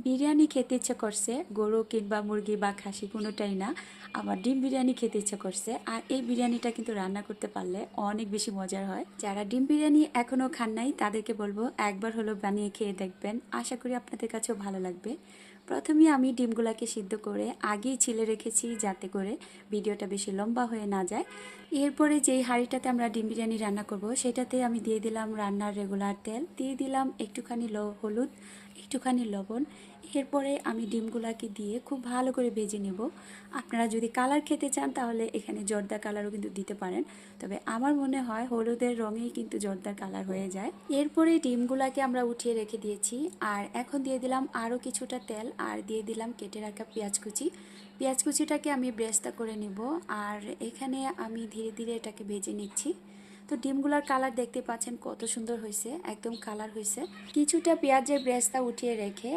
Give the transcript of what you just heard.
বিরিয়ানি খেতে ইচ্ছা করছে, গরু কিংবা মুরগি বা খাসি কোনোটাই না, আমার ডিম বিরিয়ানি খেতে ইচ্ছা করছে। আর এই বিরিয়ানিটা কিন্তু রান্না করতে পারলে অনেক বেশি মজার হয়। যারা ডিম বিরিয়ানি এখনও খান নাই তাদেরকে বলবো একবার হলো বানিয়ে খেয়ে দেখবেন, আশা করি আপনাদের কাছেও ভালো লাগবে। প্রথমে আমি ডিমগুলাকে সিদ্ধ করে আগেই ছিলে রেখেছি যাতে করে ভিডিওটা বেশি লম্বা হয়ে না যায়। এরপরে যেই হাঁড়িটাতে আমরা ডিম বিরিয়ানি রান্না করব সেটাতে আমি দিয়ে দিলাম রান্নার রেগুলার তেল, দিয়ে দিলাম একটুখানি হলুদ, একটুখানি লবণ। এরপরে আমি ডিমগুলাকে দিয়ে খুব ভালো করে ভেজে নেব। আপনারা যদি কালার খেতে চান তাহলে এখানে জর্দা কালারও কিন্তু দিতে পারেন, তবে আমার মনে হয় হলুদের রঙেই কিন্তু জর্দার কালার হয়ে যায়। এরপরে ডিমগুলাকে আমরা উঠিয়ে রেখে দিয়েছি, আর এখন দিয়ে দিলাম আরও কিছুটা তেল, আর দিয়ে দিলাম কেটে রাখা পেঁয়াজ কুচি। পেঁয়াজ কুচিটাকে আমি ব্রেস্তা করে নিব, আর এখানে আমি ধীরে ধীরে এটাকে ভেজে নিচ্ছি। তো ডিমগুলার কালার দেখতে পাচ্ছেন কত সুন্দর হয়েছে, একদম কালার হয়েছে। কিছুটা পেঁয়াজের ব্রেস্তা উঠিয়ে রেখে